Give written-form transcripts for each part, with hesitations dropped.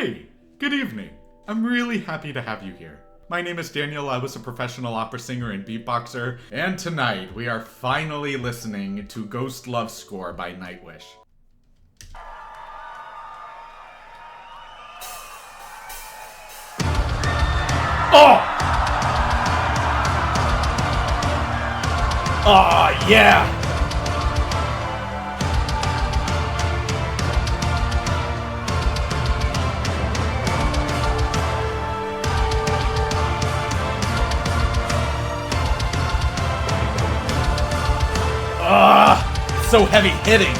Hey, good evening. I'm really happy to have you here. My name is Daniel, I was a professional opera singer and beatboxer, and tonight we are finally listening to Ghost Love Score by Nightwish. Oh! Oh, yeah! So heavy hitting.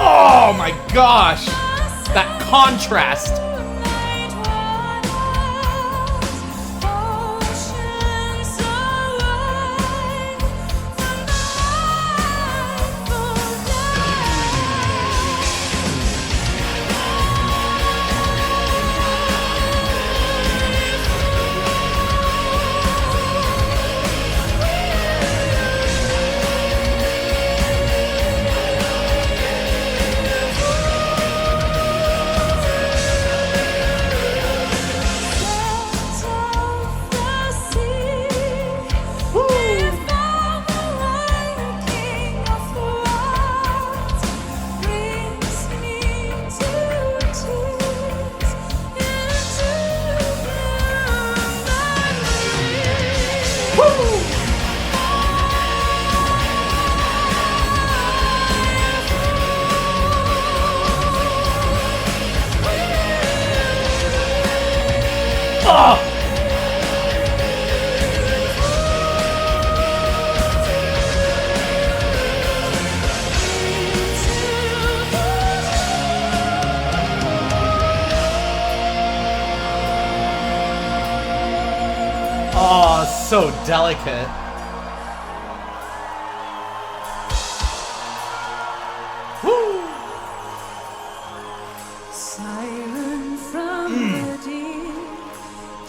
Oh my gosh! That contrast! Oh, so delicate. Woo! Siren from the deep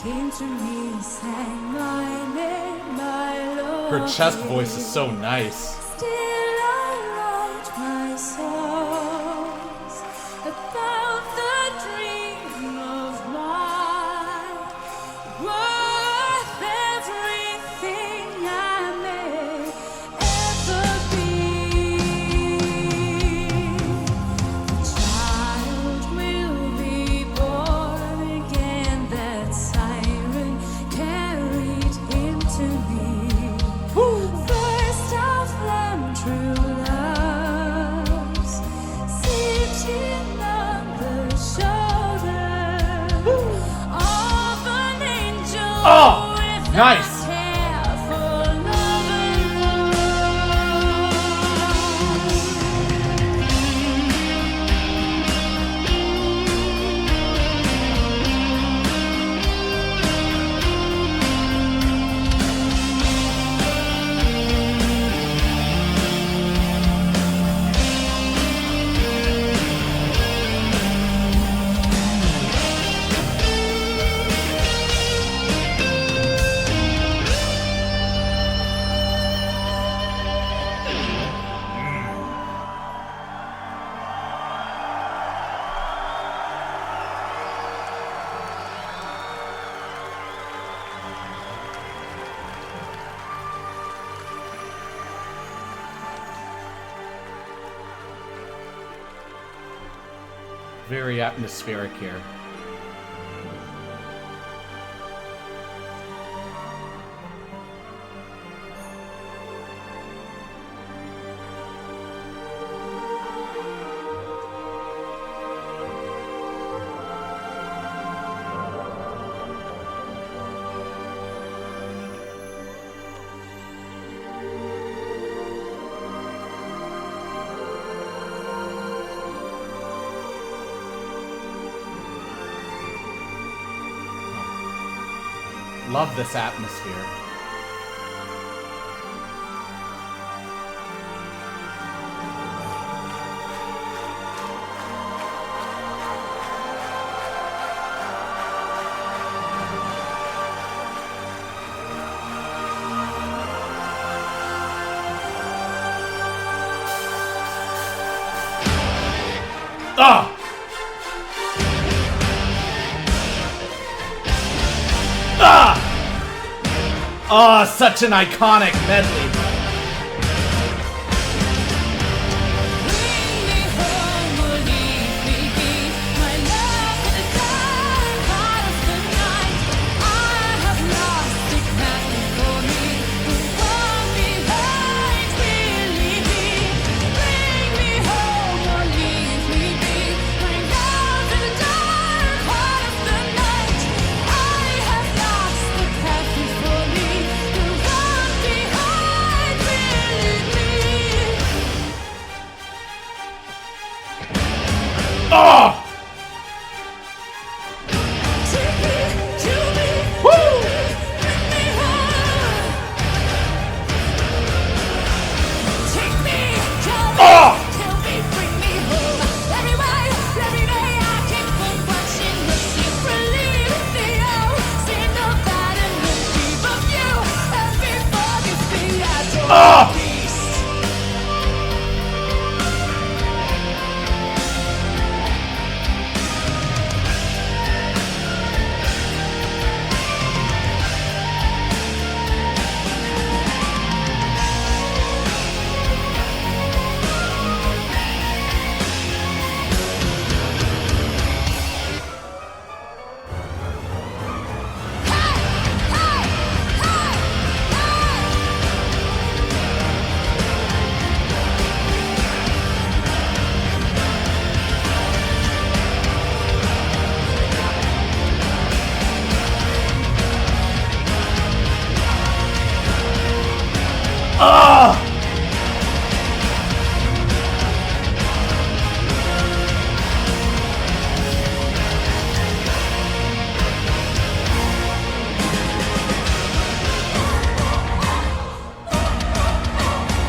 came to me, sang my name, my Lord. Her chest voice is so nice. Still I wrote my songs about the dream of mine. Worth everything I may ever be. The child will be born again. That siren carried him to me. First of them true loves, sitting on the shoulder of an angel. Oh, with nice. a care for love and Very atmospheric here. Love this atmosphere. Ah! Ah! Oh, such an iconic medley. Oh! Oh!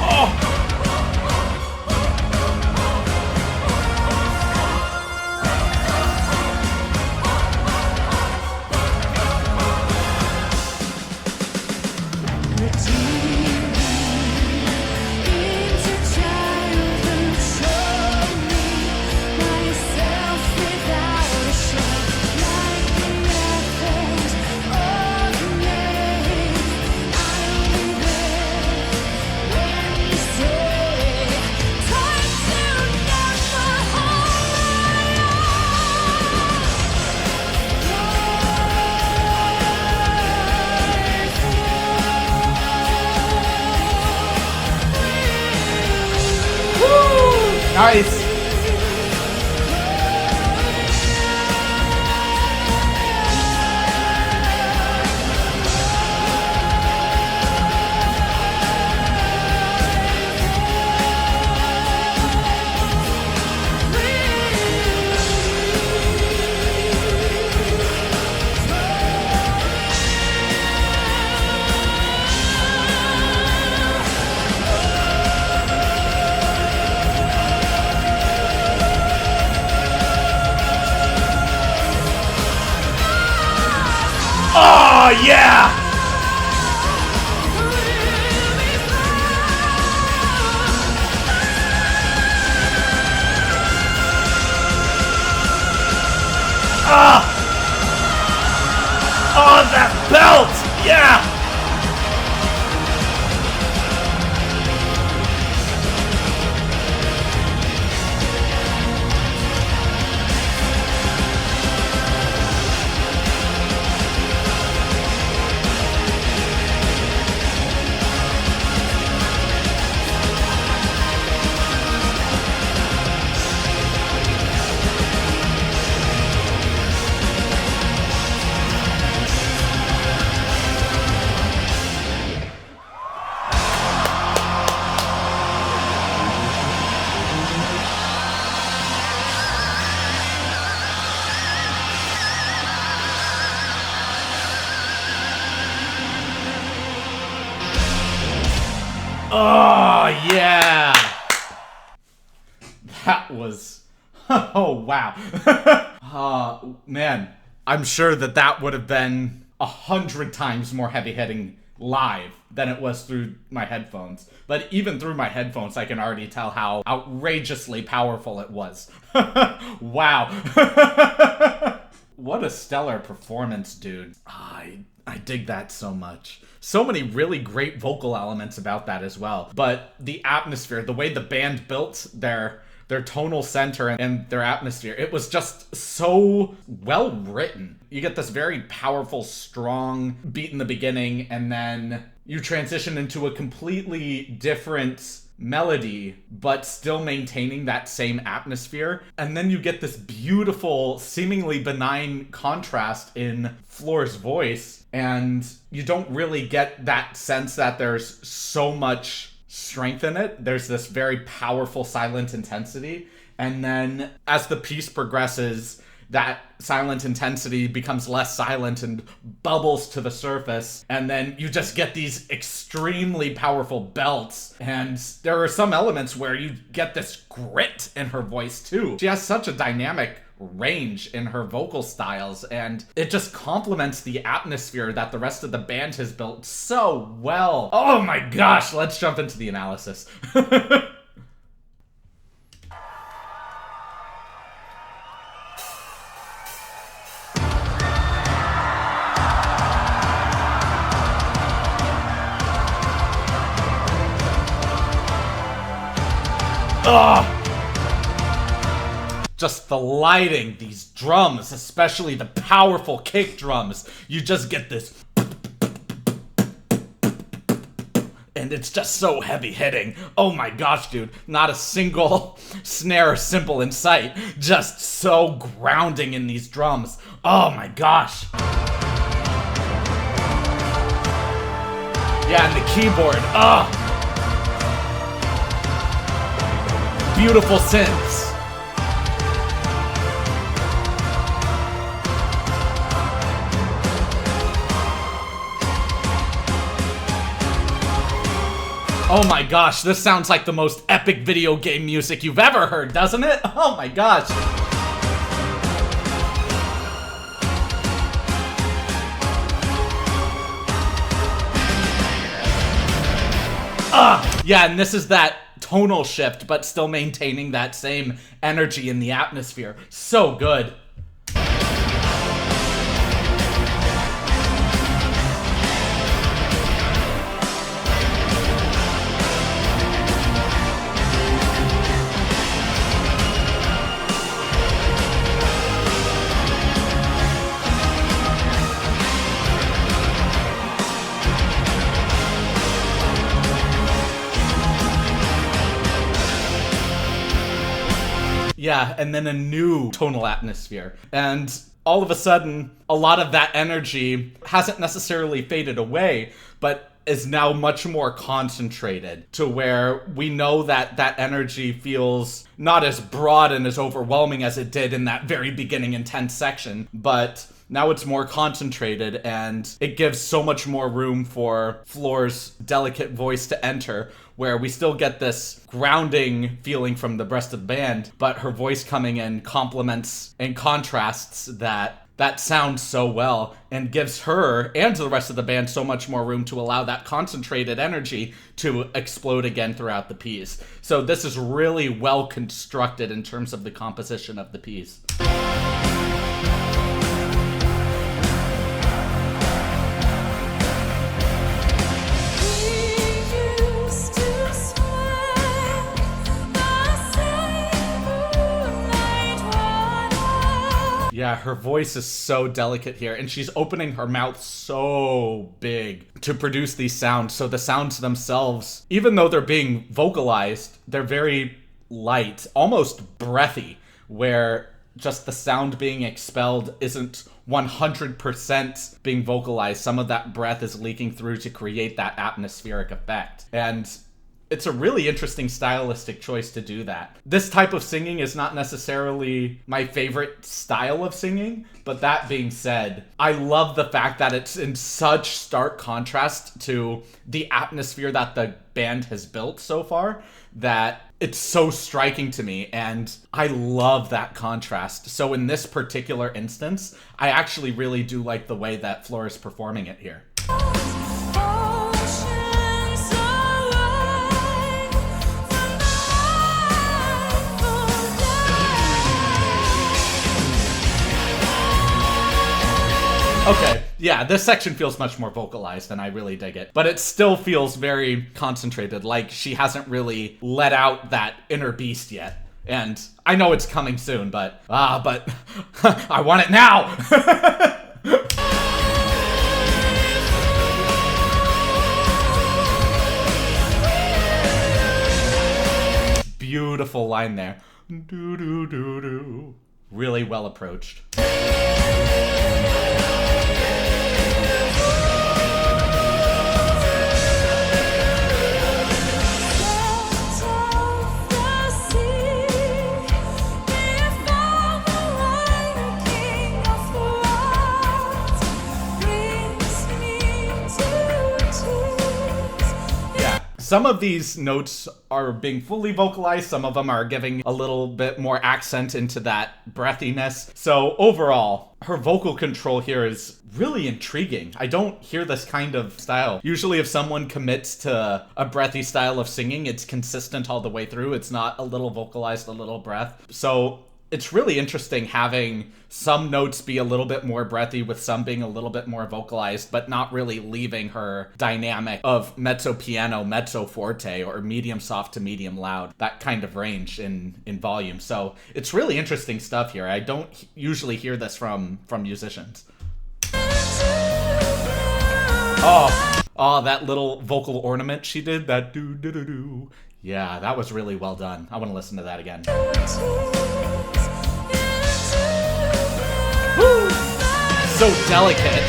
Oh! Nice. Oh, yeah! Ah! Oh, that belt! Yeah! Oh, yeah! That was... Oh, wow. Oh, man. I'm sure that would have been 100 times more heavy-hitting live than it was through my headphones. But even through my headphones, I can already tell how outrageously powerful it was. Wow. What a stellar performance, dude. I dig that so much. So many really great vocal elements about that as well. But the atmosphere, the way the band built their tonal center and their atmosphere, it was just so well written. You get this very powerful, strong beat in the beginning, and then you transition into a completely different melody, but still maintaining that same atmosphere. And then you get this beautiful, seemingly benign contrast in Floor's voice, and you don't really get that sense that there's so much strength in it. There's this very powerful silent intensity, and then as the piece progresses, that silent intensity becomes less silent and bubbles to the surface, and then you just get these extremely powerful belts. And there are some elements where you get this grit in her voice too. She has such a dynamic range in her vocal styles, and it just complements the atmosphere that the rest of the band has built so well. Oh my gosh, let's jump into the analysis. Just the lighting, these drums, especially the powerful kick drums, you just get this, and it's just so heavy hitting. Oh my gosh, dude, not a single snare or cymbal in sight, just so grounding in these drums. Oh my gosh. Yeah, and the keyboard, beautiful synths. Oh my gosh, this sounds like the most epic video game music you've ever heard, doesn't it? Oh my gosh. Yeah, and this is that tonal shift, but still maintaining that same energy in the atmosphere. So good. Yeah, and then a new tonal atmosphere. And all of a sudden, a lot of that energy hasn't necessarily faded away, but is now much more concentrated to where we know that that energy feels not as broad and as overwhelming as it did in that very beginning intense section, but now it's more concentrated, and it gives so much more room for Floor's delicate voice to enter, where we still get this grounding feeling from the rest of the band, but her voice coming in complements and contrasts that sounds so well, and gives her and the rest of the band so much more room to allow that concentrated energy to explode again throughout the piece. So this is really well constructed in terms of the composition of the piece. Yeah, her voice is so delicate here, and she's opening her mouth so big to produce these sounds. So the sounds themselves, even though they're being vocalized, they're very light, almost breathy, where just the sound being expelled isn't 100% being vocalized. Some of that breath is leaking through to create that atmospheric effect. And it's a really interesting stylistic choice to do that. This type of singing is not necessarily my favorite style of singing, but that being said, I love the fact that it's in such stark contrast to the atmosphere that the band has built so far that it's so striking to me, and I love that contrast. So in this particular instance, I actually really do like the way that Flora is performing it here. Okay, yeah, this section feels much more vocalized and I really dig it. But it still feels very concentrated, like she hasn't really let out that inner beast yet. And I know it's coming soon, but I want it now! Beautiful line there. Do do do do. Really well approached. Some of these notes are being fully vocalized, some of them are giving a little bit more accent into that breathiness. So overall, her vocal control here is really intriguing. I don't hear this kind of style. Usually if someone commits to a breathy style of singing, it's consistent all the way through. It's not a little vocalized, a little breath. So it's really interesting having some notes be a little bit more breathy with some being a little bit more vocalized, but not really leaving her dynamic of mezzo piano, mezzo forte, or medium soft to medium loud, that kind of range in volume. So it's really interesting stuff here. I don't usually hear this from musicians. Oh, that little vocal ornament she did, that do-do-do-do. Yeah, that was really well done. I want to listen to that again. Woo! So delicate.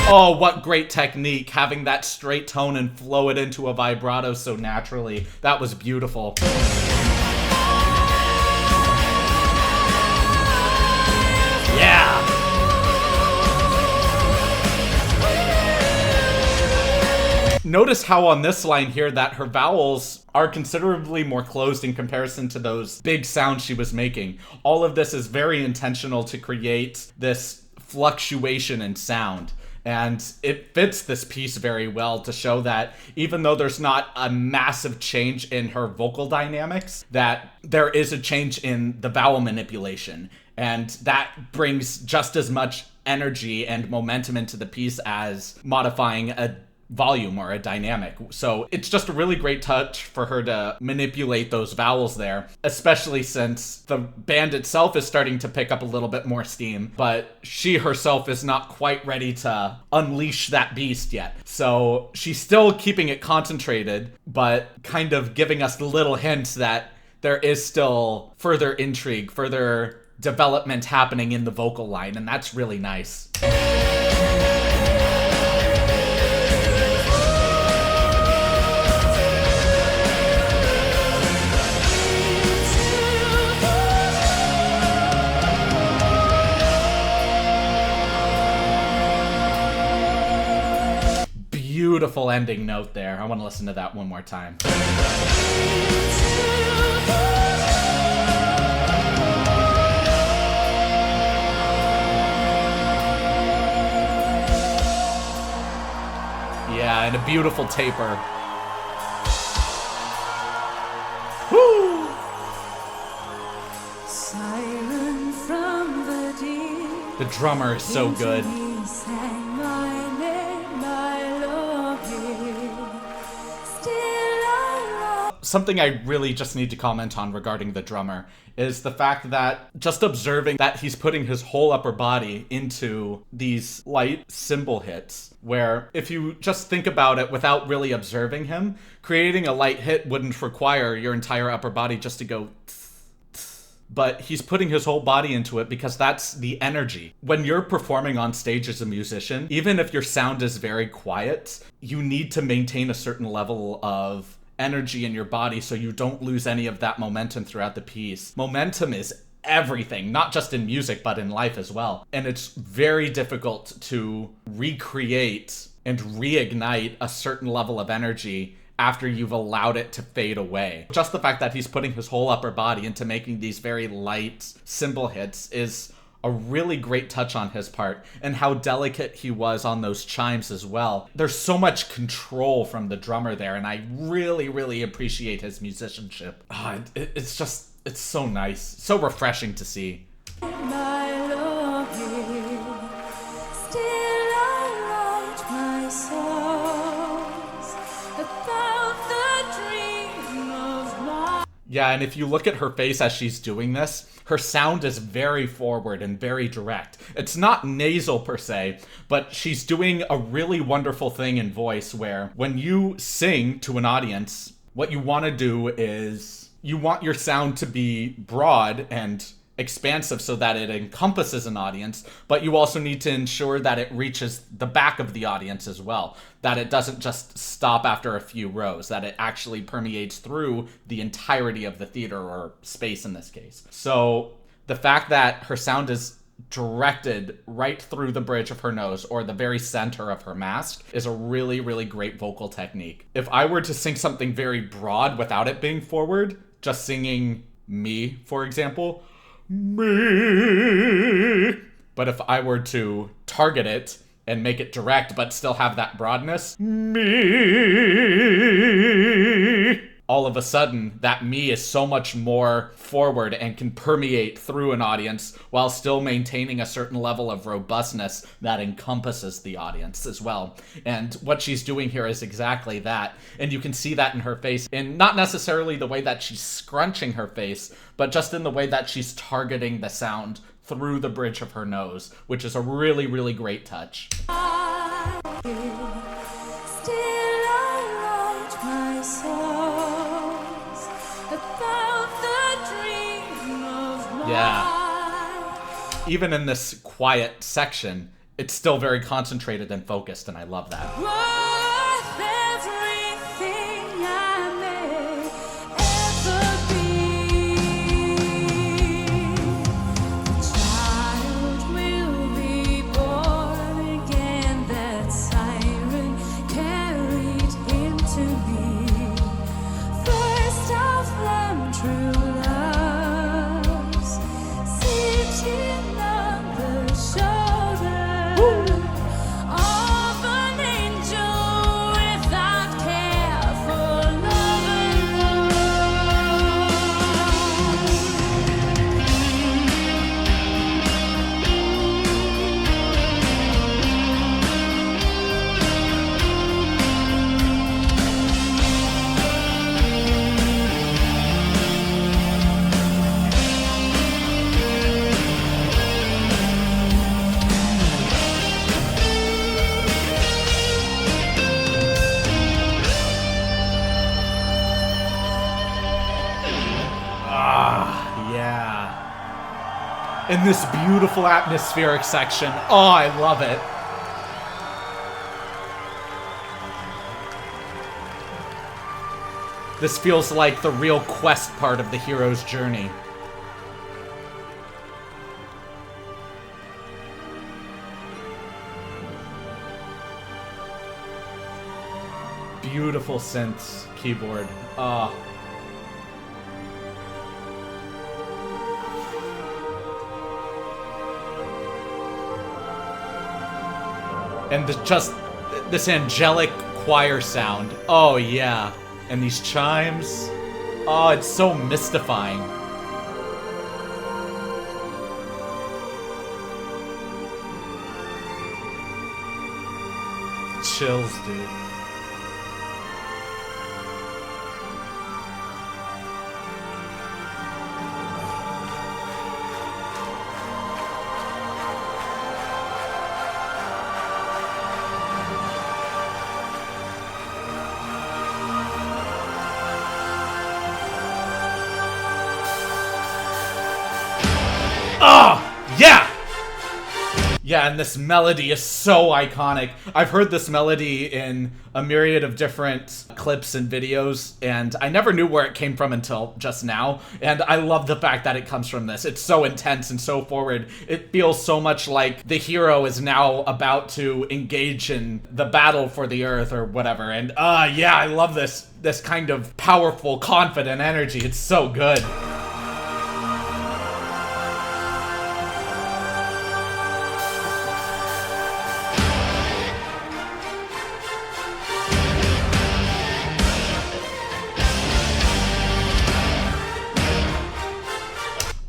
Oh, what great technique, having that straight tone and flow it into a vibrato so naturally. That was beautiful. Yeah! Notice how on this line here that her vowels are considerably more closed in comparison to those big sounds she was making. All of this is very intentional to create this fluctuation in sound. And it fits this piece very well to show that even though there's not a massive change in her vocal dynamics, that there is a change in the vowel manipulation. And that brings just as much energy and momentum into the piece as modifying a volume or a dynamic. So it's just a really great touch for her to manipulate those vowels there, especially since the band itself is starting to pick up a little bit more steam, but she herself is not quite ready to unleash that beast yet. So she's still keeping it concentrated, but kind of giving us little hints that there is still further intrigue, further development happening in the vocal line, and that's really nice. Beautiful ending note there. I want to listen to that one more time. Yeah, and a beautiful taper. Woo! Siren from the deep. The drummer is so good. Sang my name, my love here. Still I love. Something I really just need to comment on regarding the drummer is the fact that just observing that he's putting his whole upper body into these light cymbal hits, where if you just think about it without really observing him, creating a light hit wouldn't require your entire upper body just to go tss, tss. but he's putting his whole body into it because that's the energy. When you're performing on stage as a musician, even if your sound is very quiet, you need to maintain a certain level of energy in your body so you don't lose any of that momentum throughout the piece. Momentum is everything, not just in music, but in life as well. And it's very difficult to recreate and reignite a certain level of energy after you've allowed it to fade away. Just the fact that he's putting his whole upper body into making these very light cymbal hits is a really great touch on his part, and how delicate he was on those chimes as well. There's so much control from the drummer there, and I really, really appreciate his musicianship. It's so nice, so refreshing to see. My longing, still I write my songs about the dream of my... Yeah, and if you look at her face as she's doing this, her sound is very forward and very direct. It's not nasal per se, but she's doing a really wonderful thing in voice where when you sing to an audience, what you want to do is you want your sound to be broad and expansive so that it encompasses an audience, but you also need to ensure that it reaches the back of the audience as well, that it doesn't just stop after a few rows, that it actually permeates through the entirety of the theater or space in this case. So the fact that her sound is directed right through the bridge of her nose or the very center of her mask is a really, really great vocal technique. If I were to sing something very broad without it being forward, just singing me, for example, me. But if I were to target it and make it direct but still have that broadness, me, all of a sudden that me is so much more forward and can permeate through an audience while still maintaining a certain level of robustness that encompasses the audience as well. And what she's doing here is exactly that. And you can see that in her face, and not necessarily the way that she's scrunching her face, but just in the way that she's targeting the sound through the bridge of her nose, which is a really, really great touch. Yeah. Even in this quiet section, it's still very concentrated and focused, and I love that. Worth everything I may ever be. The child will be born again, that siren carried him to me. First of them true loves, sitting on the shoulder of an angel without care for love Yeah. In this beautiful atmospheric section. Oh, I love it. This feels like the real quest part of the hero's journey. Beautiful synth keyboard. Ah. And just this angelic choir sound. Oh, yeah. And these chimes. Oh, it's so mystifying. Chills, dude. Yeah, and this melody is so iconic. I've heard this melody in a myriad of different clips and videos, and I never knew where it came from until just now, and I love the fact that it comes from this. It's so intense and so forward. It feels so much like the hero is now about to engage in the battle for the earth or whatever, and yeah, I love this kind of powerful, confident energy. It's so good.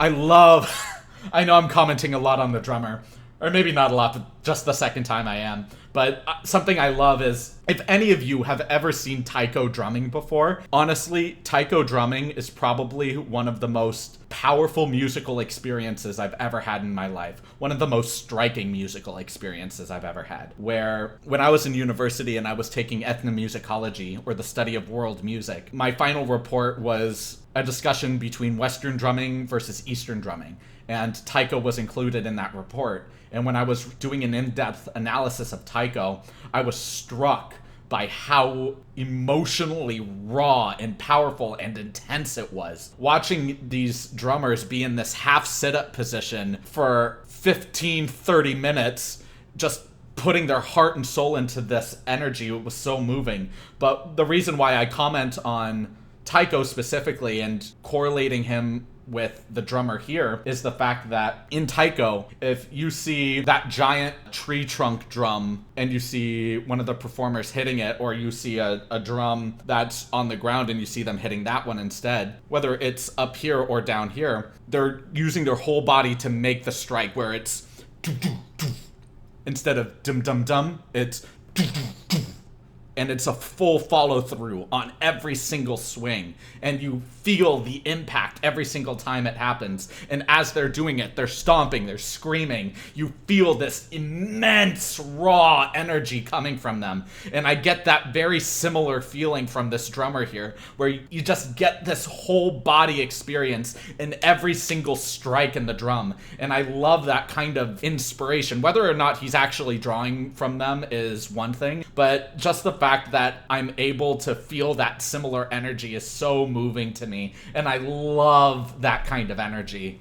I know I'm commenting a lot on the drummer, or maybe not a lot, but just the second time I am. But something I love is, if any of you have ever seen taiko drumming before, honestly, taiko drumming is probably one of the most powerful musical experiences I've ever had in my life. One of the most striking musical experiences I've ever had. Where, when I was in university and I was taking ethnomusicology, or the study of world music, my final report was a discussion between Western drumming versus Eastern drumming. And taiko was included in that report. And when I was doing an in-depth analysis of taiko, I was struck by how emotionally raw and powerful and intense it was. Watching these drummers be in this half sit-up position for 15, 30 minutes, just putting their heart and soul into this energy, it was so moving. But the reason why I comment on taiko specifically and correlating him with the drummer here is the fact that in taiko, if you see that giant tree trunk drum and you see one of the performers hitting it, or you see a drum that's on the ground and you see them hitting that one instead, whether it's up here or down here, they're using their whole body to make the strike, where it's instead of dum dum dum, it's and it's a full follow-through on every single swing, and you feel the impact every single time it happens. And as they're doing it, they're stomping, they're screaming. You feel this immense raw energy coming from them. And I get that very similar feeling from this drummer here, where you just get this whole body experience in every single strike in the drum. And I love that kind of inspiration. Whether or not he's actually drawing from them is one thing, but just the fact that I'm able to feel that similar energy is so moving to me, and I love that kind of energy.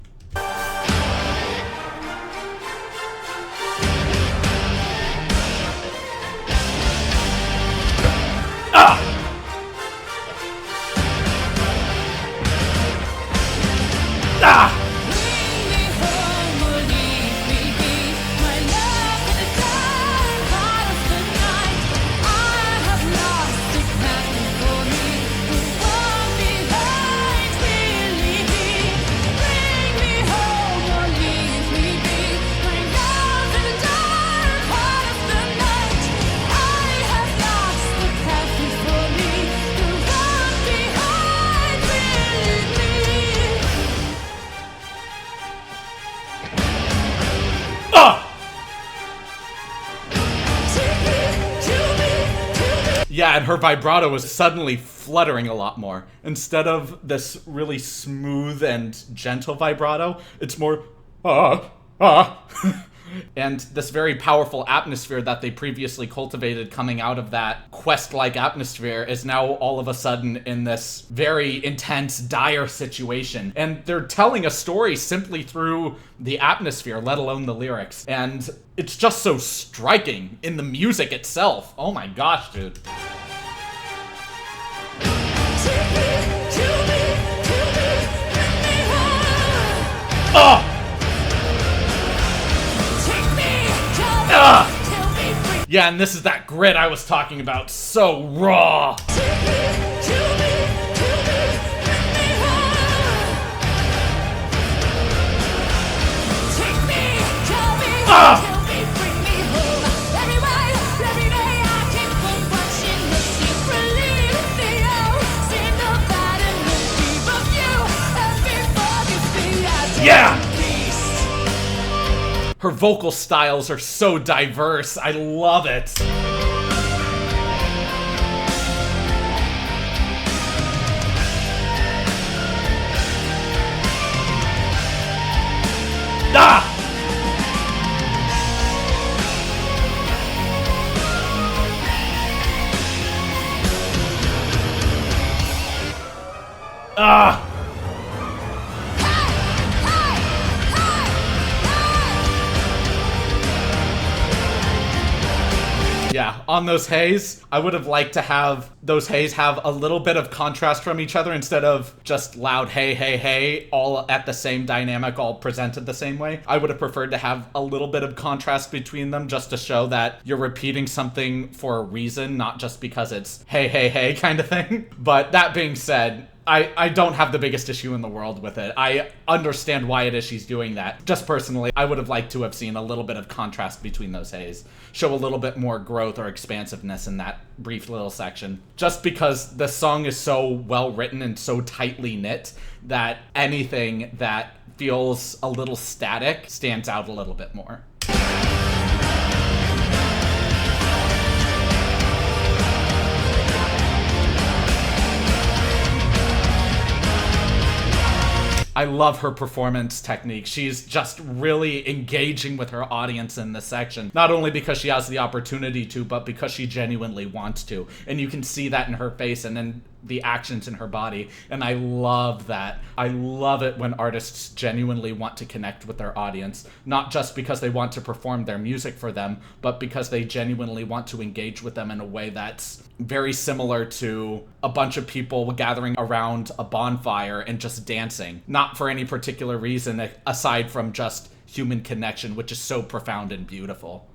Yeah, and her vibrato was suddenly fluttering a lot more. Instead of this really smooth and gentle vibrato, it's more, and this very powerful atmosphere that they previously cultivated coming out of that quest-like atmosphere is now all of a sudden in this very intense, dire situation. And they're telling a story simply through the atmosphere, let alone the lyrics. And it's just so striking in the music itself. Oh my gosh, dude. Oh! Yeah, and this is that grit I was talking about. So raw. Yeah! Her vocal styles are so diverse. I love it. Ah! Yeah, on those haze, I would have liked to have those haze have a little bit of contrast from each other instead of just loud hey, hey, hey, all at the same dynamic, all presented the same way. I would have preferred to have a little bit of contrast between them just to show that you're repeating something for a reason, not just because it's hey, hey, hey kind of thing. But that being said, I don't have the biggest issue in the world with it. I understand why it is she's doing that. Just personally, I would have liked to have seen a little bit of contrast between those haze. Show a little bit more growth or expansiveness in that brief little section. Just because the song is so well written and so tightly knit that anything that feels a little static stands out a little bit more. I love her performance technique. She's just really engaging with her audience in this section. Not only because she has the opportunity to, but because she genuinely wants to. And you can see that in her face and in the actions in her body. And I love that. I love it when artists genuinely want to connect with their audience. Not just because they want to perform their music for them, but because they genuinely want to engage with them in a way that's very similar to a bunch of people gathering around a bonfire and just dancing. Not for any particular reason aside from just human connection, which is so profound and beautiful.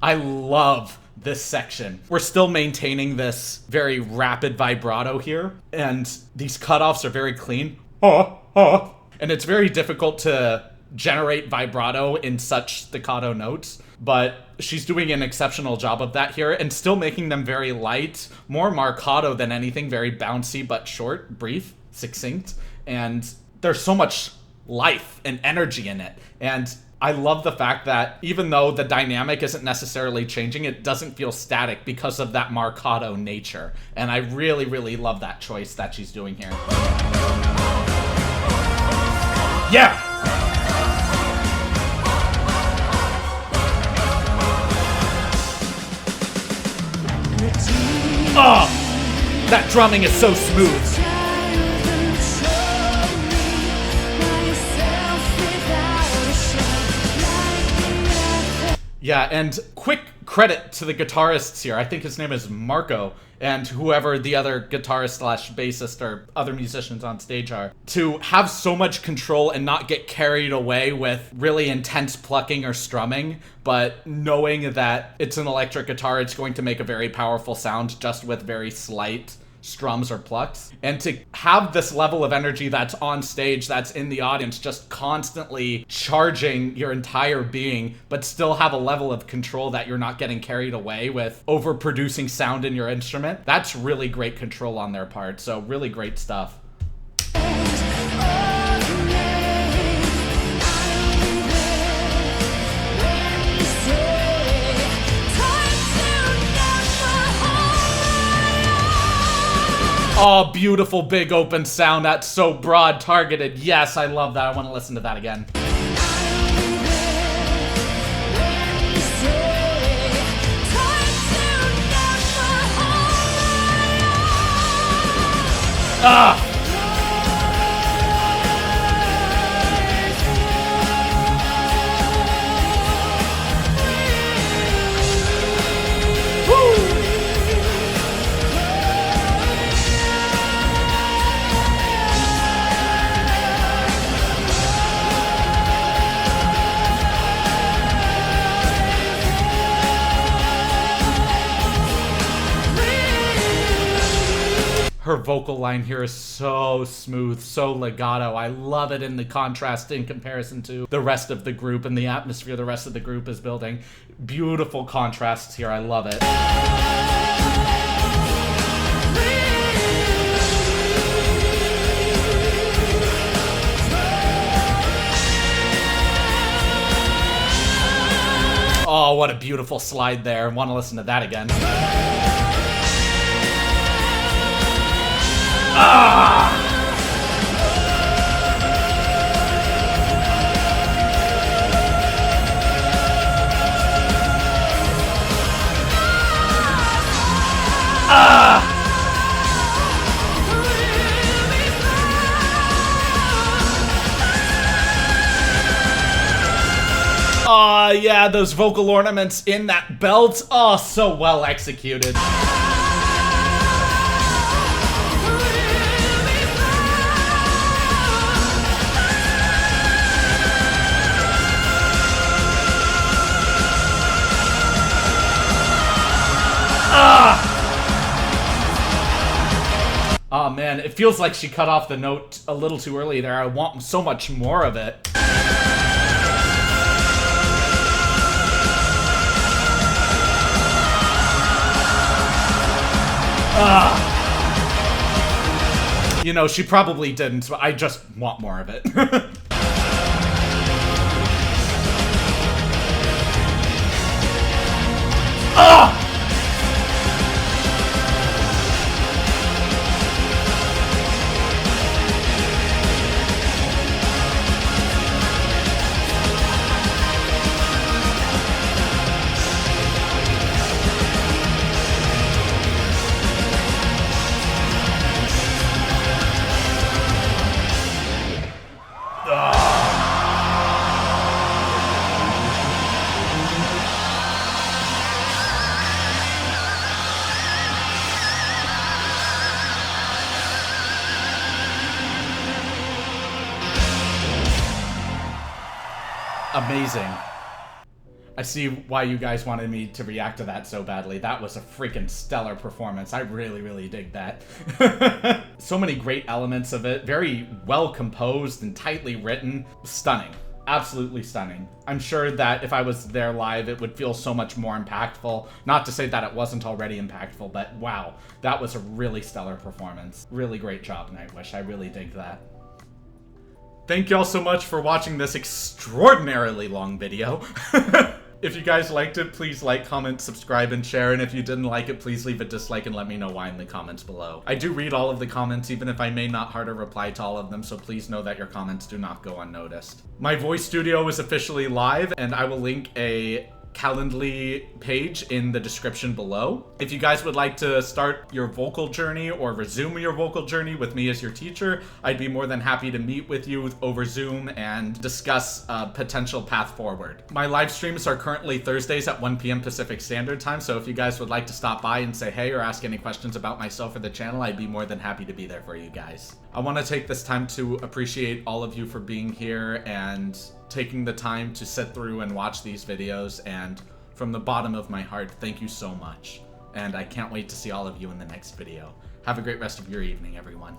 I love this section. We're still maintaining this very rapid vibrato here, and these cutoffs are very clean. And it's very difficult to generate vibrato in such staccato notes, but she's doing an exceptional job of that here and still making them very light, more marcato than anything, very bouncy but short, brief, succinct, and there's so much life and energy in it. And I love the fact that even though the dynamic isn't necessarily changing, it doesn't feel static because of that marcato nature. And I really, really love that choice that she's doing here. Yeah! Oh! That drumming is so smooth. Yeah, and quick credit to the guitarists here. I think his name is Marco, and whoever the other guitarist slash bassist or other musicians on stage are, to have so much control and not get carried away with really intense plucking or strumming, but knowing that it's an electric guitar, it's going to make a very powerful sound just with very slight strums or plucks. And to have this level of energy that's on stage, that's in the audience, just constantly charging your entire being, but still have a level of control that you're not getting carried away with overproducing sound in your instrument, that's really great control on their part. So really great stuff. Oh, beautiful big open sound. That's so broad targeted. Yes, I love that. I want to listen to that again. Ah! Her vocal line here is so smooth, so legato. I love it in the contrast in comparison to the rest of the group and the atmosphere the rest of the group is building. Beautiful contrasts here. I love it. Oh, what a beautiful slide there. I want to listen to that again. Ah! Oh, yeah, those vocal ornaments in that belt. Oh, so well executed. Oh man, it feels like she cut off the note a little too early there. I want so much more of it. You know, she probably didn't, but I just want more of it. Amazing. I see why you guys wanted me to react to that so badly. That was a freaking stellar performance. I really, really dig that. So many great elements of it. Very well composed and tightly written. Stunning. Absolutely stunning. I'm sure that if I was there live, it would feel so much more impactful. Not to say that it wasn't already impactful, but wow. That was a really stellar performance. Really great job, Nightwish. I really dig that. Thank y'all so much for watching this extraordinarily long video. If you guys liked it, please like, comment, subscribe, and share. And if you didn't like it, please leave a dislike and let me know why in the comments below. I do read all of the comments, even if I may not heart or reply to all of them, so please know that your comments do not go unnoticed. My voice studio is officially live, and I will link a Calendly page in the description below. If you guys would like to start your vocal journey or resume your vocal journey with me as your teacher, I'd be more than happy to meet with you over Zoom and discuss a potential path forward. My live streams are currently Thursdays at 1 p.m. Pacific Standard Time, so if you guys would like to stop by and say hey or ask any questions about myself or the channel, I'd be more than happy to be there for you guys. I want to take this time to appreciate all of you for being here and taking the time to sit through and watch these videos, and from the bottom of my heart, thank you so much. And I can't wait to see all of you in the next video. Have a great rest of your evening, everyone.